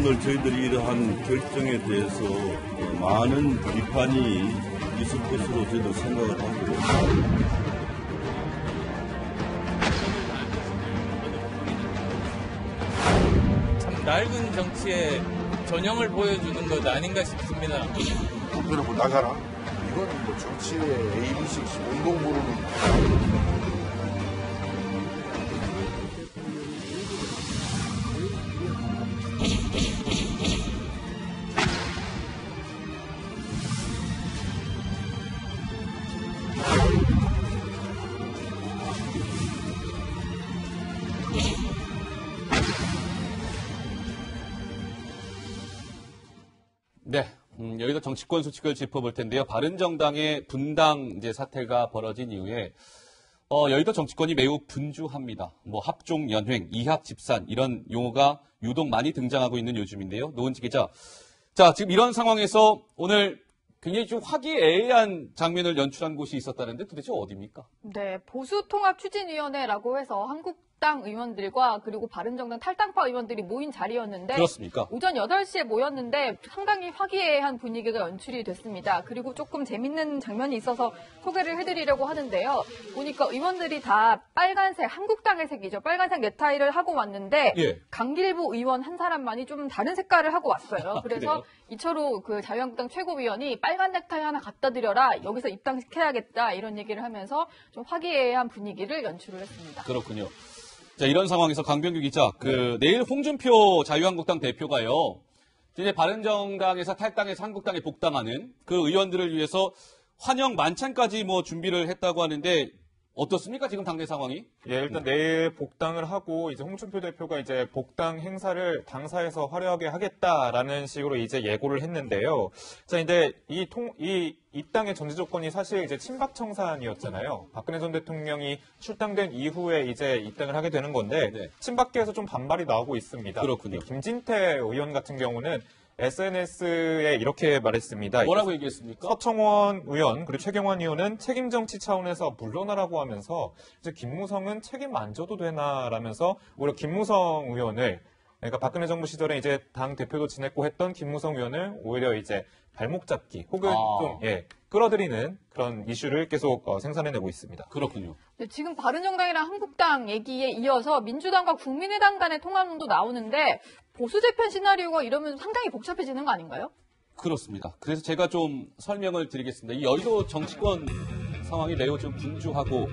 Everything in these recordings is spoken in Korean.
오늘 저희들이 이러한 결정에 대해서 많은 비판이 있을 것으로 저희도 생각을 하고 참 낡은 정치의 전형을 보여주는 것 아닌가 싶습니다. 그러고 나가라. 이건 뭐 정치의 ABCC 운동 부르는. 네, 여기서 정치권 수칙을 짚어볼 텐데요. 바른정당의 분당 이제 사태가 벌어진 이후에 여의도 정치권이 매우 분주합니다. 뭐 합종 연횡, 이합 집산 이런 용어가 유독 많이 등장하고 있는 요즘인데요. 노은지 기자, 자 지금 이런 상황에서 오늘 굉장히 좀 화기애애한 장면을 연출한 곳이 있었다는데 도대체 어디입니까? 네, 보수통합추진위원회라고 해서 한국당 의원들과 그리고 바른정당 탈당파 의원들이 모인 자리였는데 그렇습니까? 오전 8시에 모였는데 상당히 화기애애한 분위기가 연출이 됐습니다. 그리고 조금 재밌는 장면이 있어서 소개를 해드리려고 하는데요. 보니까 의원들이 다 빨간색, 한국당의 색이죠. 빨간색 넥타이를 하고 왔는데 예. 강길부 의원 한 사람만이 좀 다른 색깔을 하고 왔어요. 그래서 그래요? 이철우 그 자유한국당 최고위원이 빨간 넥타이 하나 갖다 드려라. 여기서 입당시켜야겠다. 이런 얘기를 하면서 좀 화기애애한 분위기를 연출을 했습니다. 그렇군요. 자, 이런 상황에서 강병규 기자, 내일 홍준표 자유한국당 대표가요, 이제 바른정당에서 탈당해서 한국당에 복당하는 그 의원들을 위해서 환영 만찬까지 뭐 준비를 했다고 하는데, 어떻습니까? 지금 당내 상황이? 예, 일단 내일 복당을 하고 이제 홍준표 대표가 이제 복당 행사를 당사에서 화려하게 하겠다라는 식으로 이제 예고를 했는데요. 자, 이제 이 입당의 전제 조건이 사실 이제 친박 청산이었잖아요. 박근혜 전 대통령이 출당된 이후에 이제 입당을 하게 되는 건데 네. 친박계에서 좀 반발이 나오고 있습니다. 그렇군요. 김진태 의원 같은 경우는 SNS에 이렇게 말했습니다. 뭐라고 얘기했습니까? 서청원 의원 그리고 최경환 의원은 책임 정치 차원에서 물러나라고 하면서 이제 김무성은 책임 안 져도 되나라면서 오히려 김무성 의원을 그러니까 박근혜 정부 시절에 이제 당 대표도 지냈고 했던 김무성 의원을 오히려 이제 발목 잡기 혹은 좀 끌어들이는 그런 이슈를 계속 생산해내고 있습니다. 그렇군요. 네, 지금 바른정당이랑 한국당 얘기에 이어서 민주당과 국민의당 간의 통합론도 나오는데 보수 재편 시나리오가 이러면 상당히 복잡해지는 거 아닌가요? 그렇습니다. 그래서 제가 좀 설명을 드리겠습니다. 이 여의도 정치권 상황이 매우 좀 분주하고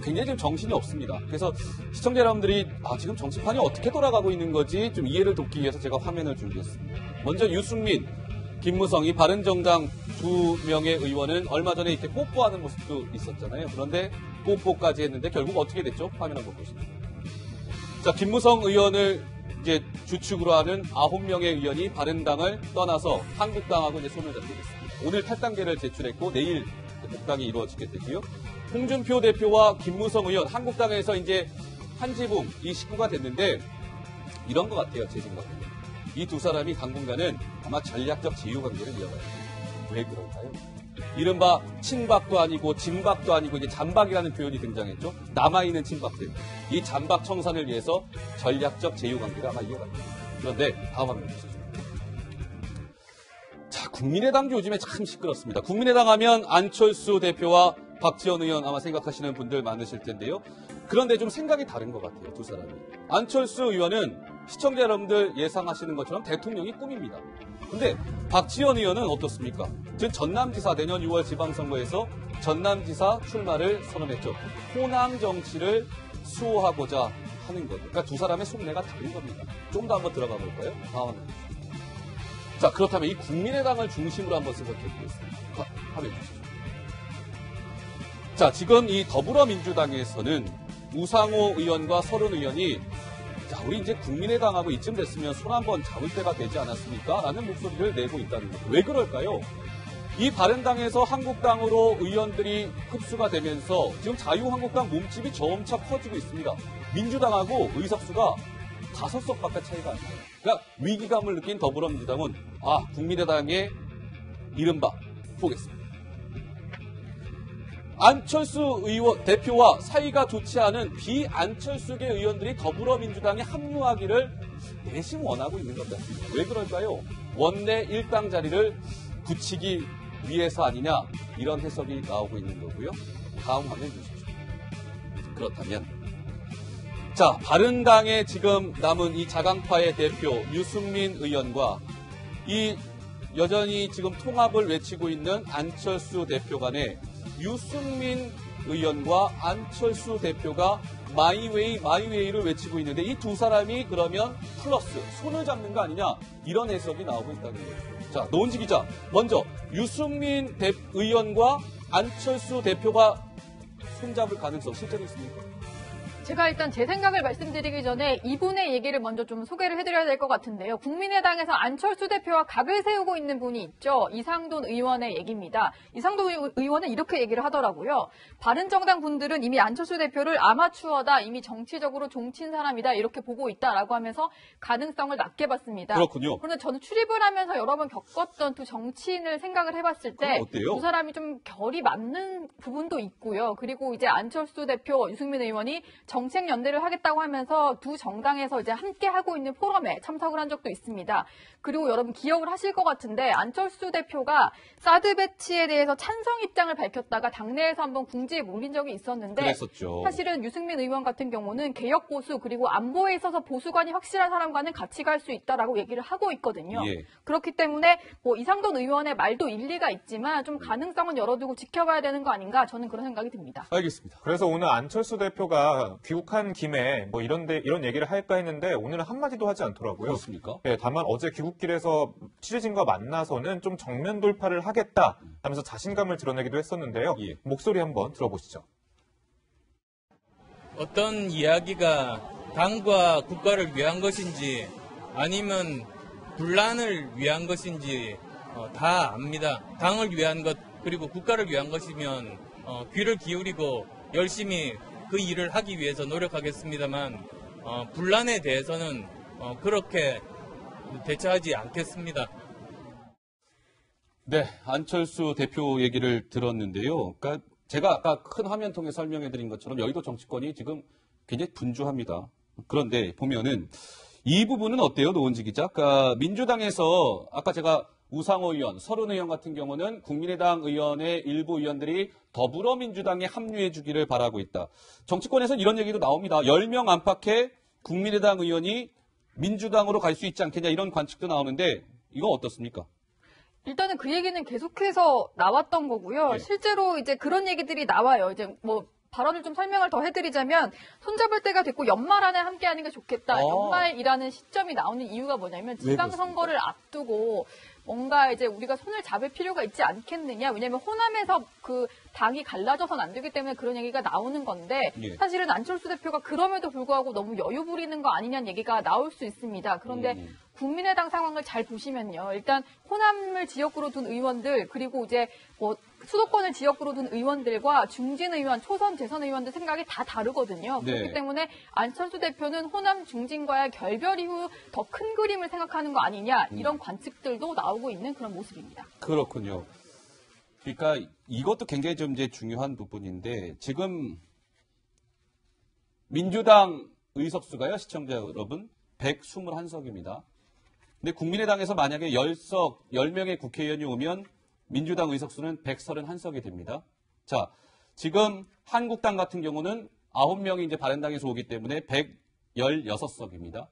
굉장히 좀 정신이 없습니다. 그래서 시청자 여러분들이 지금 정치판이 어떻게 돌아가고 있는 건지 좀 이해를 돕기 위해서 제가 화면을 준비했습니다. 먼저 유승민, 김무성이 바른정당 두 명의 의원은 얼마 전에 이렇게 뽀뽀하는 모습도 있었잖아요. 그런데 뽀뽀까지 했는데 결국 어떻게 됐죠? 화면 한번 보시죠. 자, 김무성 의원을 이제 주축으로 하는 9명의 의원이 바른당을 떠나서 한국당하고 이제 손을 잡게 됐습니다. 오늘 탈당계를 제출했고 내일 복당이 이루어지게 되고요. 홍준표 대표와 김무성 의원, 한국당에서 이제 한 지붕 이 식구가 됐는데 이런 것 같아요, 제 생각에는. 이 두 사람이 당분간은 아마 전략적 제휴관계를 이어가야 돼요. 왜 그럴까요? 이른바 친박도 아니고 진박도 아니고 이제 잔박이라는 표현이 등장했죠. 남아있는 친박들. 이 잔박 청산을 위해서 전략적 제휴관계를 아마 이어갑니다. 그런데 다음 화면 보시죠. 자, 국민의당도 요즘에 참 시끄럽습니다. 국민의당 하면 안철수 대표와 박지원 의원 아마 생각하시는 분들 많으실 텐데요. 그런데 좀 생각이 다른 것 같아요, 두 사람이. 안철수 의원은 시청자 여러분들 예상하시는 것처럼 대통령이 꿈입니다. 근데 박지원 의원은 어떻습니까? 지금 전남지사 내년 6월 지방선거에서 전남지사 출마를 선언했죠. 호남 정치를 수호하고자 하는 거죠. 그러니까 두 사람의 속내가 다른 겁니다. 좀 더 한번 들어가 볼까요? 다음. 자, 그렇다면 이 국민의당을 중심으로 한번 생각해 보겠습니다. 화면 주시죠. 자, 지금 이 더불어민주당에서는 우상호 의원과 서른 의원이 자, 우리 이제 국민의당하고 이쯤 됐으면 손 한번 잡을 때가 되지 않았습니까? 라는 목소리를 내고 있다는 거죠. 왜 그럴까요? 이 바른당에서 한국당으로 의원들이 흡수가 되면서 지금 자유한국당 몸집이 점차 커지고 있습니다. 민주당하고 의석수가 5석밖에 차이가 안 나요. 그러니까 위기감을 느낀 더불어민주당은 국민의당의 이른바 보겠습니다. 안철수 의원 대표와 사이가 좋지 않은 비안철수계 의원들이 더불어민주당에 합류하기를 내심 원하고 있는 것 같습니다. 왜 그럴까요? 원내 일당 자리를 붙이기 위해서 아니냐, 이런 해석이 나오고 있는 거고요. 다음 화면 주십시오. 그렇다면 자, 바른당의 지금 남은 이 자강파의 대표 유승민 의원과 이 여전히 지금 통합을 외치고 있는 안철수 대표 간에 유승민 의원과 안철수 대표가 마이웨이를 외치고 있는데 이 두 사람이 그러면 플러스 손을 잡는 거 아니냐, 이런 해석이 나오고 있다는 거예요. 자, 노은지 기자, 먼저 유승민 의원과 안철수 대표가 손잡을 가능성 실제로 있습니까? 제가 일단 제 생각을 말씀드리기 전에 이분의 얘기를 먼저 좀 소개를 해드려야 될 것 같은데요. 국민의당에서 안철수 대표와 각을 세우고 있는 분이 있죠. 이상돈 의원의 얘기입니다. 이상돈 의원은 이렇게 얘기를 하더라고요. 바른정당 분들은 이미 안철수 대표를 아마추어다, 이미 정치적으로 종친 사람이다, 이렇게 보고 있다라고 하면서 가능성을 낮게 봤습니다. 그렇군요. 그런데 저는 출입을 하면서 여러 번 겪었던 두 정치인을 생각을 해봤을 때 어때요? 두 사람이 좀 결이 맞는 부분도 있고요. 그리고 이제 안철수 대표, 유승민 의원이 정책 연대를 하겠다고 하면서 두 정당에서 이제 함께 하고 있는 포럼에 참석을 한 적도 있습니다. 그리고 여러분 기억을 하실 것 같은데 안철수 대표가 사드 배치에 대해서 찬성 입장을 밝혔다가 당내에서 한번 궁지에 몰린 적이 있었는데 그랬었죠. 사실은 유승민 의원 같은 경우는 개혁 보수 그리고 안보에 있어서 보수관이 확실한 사람과는 같이 갈 수 있다라고 얘기를 하고 있거든요. 예. 그렇기 때문에 뭐 이상돈 의원의 말도 일리가 있지만 좀 가능성은 열어두고 지켜봐야 되는 거 아닌가, 저는 그런 생각이 듭니다. 알겠습니다. 그래서 오늘 안철수 대표가 귀국한 김에 뭐 이런 얘기를 할까 했는데 오늘은 한마디도 하지 않더라고요. 그렇습니까? 네, 다만 어제 귀국길에서 취재진과 만나서는 좀 정면 돌파를 하겠다 하면서 자신감을 드러내기도 했었는데요. 예. 목소리 한번 들어보시죠. 어떤 이야기가 당과 국가를 위한 것인지 아니면 분란을 위한 것인지 다 압니다. 당을 위한 것 그리고 국가를 위한 것이면 귀를 기울이고 열심히 그 일을 하기 위해서 노력하겠습니다만 분란에 대해서는 그렇게 대처하지 않겠습니다. 네, 안철수 대표 얘기를 들었는데요. 그러니까 제가 아까 큰 화면 통해 설명해드린 것처럼 여의도 정치권이 지금 굉장히 분주합니다. 그런데 보면은 이 부분은 어때요, 노은지 기자? 그러니까 민주당에서 아까 제가 우상호 의원, 서른 의원 같은 경우는 국민의당 의원의 일부 의원들이 더불어민주당에 합류해 주기를 바라고 있다. 정치권에서는 이런 얘기도 나옵니다. 10명 안팎의 국민의당 의원이 민주당으로 갈 수 있지 않겠냐, 이런 관측도 나오는데 이건 어떻습니까? 일단은 그 얘기는 계속해서 나왔던 거고요. 네. 실제로 이제 그런 얘기들이 나와요. 이제 뭐 발언을 좀 설명을 더 해드리자면 손잡을 때가 됐고 연말 안에 함께하는 게 좋겠다. 연말이라는 시점이 나오는 이유가 뭐냐면 지방선거를 앞두고 뭔가 이제 우리가 손을 잡을 필요가 있지 않겠느냐. 왜냐하면 호남에서 그 당이 갈라져서는 안 되기 때문에 그런 얘기가 나오는 건데 예. 사실은 안철수 대표가 그럼에도 불구하고 너무 여유 부리는 거 아니냐는 얘기가 나올 수 있습니다. 그런데 국민의당 상황을 잘 보시면요. 일단 호남을 지역구로 둔 의원들 그리고 이제 뭐 수도권을 지역구로 둔 의원들과 중진 의원, 초선, 재선 의원들 생각이 다 다르거든요. 네. 그렇기 때문에 안철수 대표는 호남 중진과의 결별 이후 더 큰 그림을 생각하는 거 아니냐 이런 관측들도 나오고 있는 그런 모습입니다. 그렇군요. 그러니까 이것도 굉장히 좀 이제 중요한 부분인데 지금 민주당 의석수가요, 시청자 여러분, 121석입니다. 근데 국민의당에서 만약에 10명의 국회의원이 오면 민주당 의석수는 131석이 됩니다. 자, 지금 한국당 같은 경우는 9명이 이제 바른당에서 오기 때문에 116석입니다.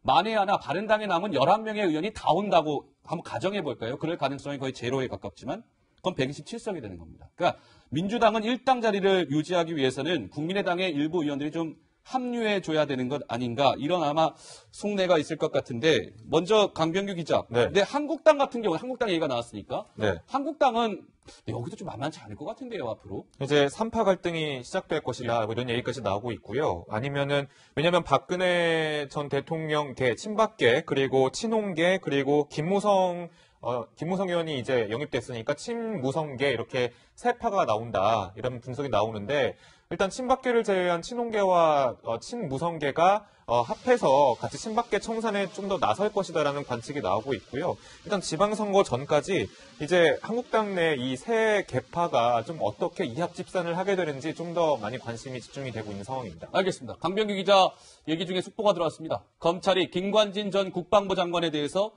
만에 하나 바른당에 남은 11명의 의원이 다 온다고 한번 가정해 볼까요? 그럴 가능성이 거의 제로에 가깝지만 그건 127석이 되는 겁니다. 그러니까 민주당은 1당 자리를 유지하기 위해서는 국민의당의 일부 의원들이 좀 합류해 줘야 되는 것 아닌가, 이런 아마 속내가 있을 것 같은데 먼저 강병규 기자. 네. 근데 한국당 같은 경우, 한국당 얘기가 나왔으니까 네. 한국당은 여기도 좀 만만치 않을 것 같은데요, 앞으로. 이제 3파 갈등이 시작될 것이다, 뭐 이런 얘기까지 나오고 있고요. 아니면은, 왜냐면 박근혜 전 대통령계, 친박계, 그리고 친홍계, 그리고 김무성 의원이 이제 영입됐으니까 친무성계 이렇게 세 파가 나온다, 이런 분석이 나오는데, 일단 친박계를 제외한 친홍계와 친무성계가 합해서 같이 친박계 청산에 좀 더 나설 것이다라는 관측이 나오고 있고요. 일단 지방선거 전까지 이제 한국당 내 이 새 개파가 좀 어떻게 이합 집산을 하게 되는지 좀 더 많이 관심이 집중이 되고 있는 상황입니다. 알겠습니다. 강병규 기자 얘기 중에 속보가 들어왔습니다. 검찰이 김관진 전 국방부 장관에 대해서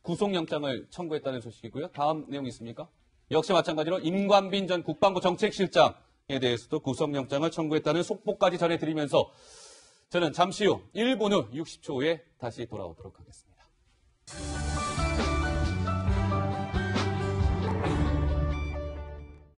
구속영장을 청구했다는 소식이고요. 다음 내용 있습니까? 역시 마찬가지로 임관빈 전 국방부 정책실장에 대해서도 구속영장을 청구했다는 속보까지 전해드리면서 저는 잠시 후 1분 후 60초 후에 다시 돌아오도록 하겠습니다.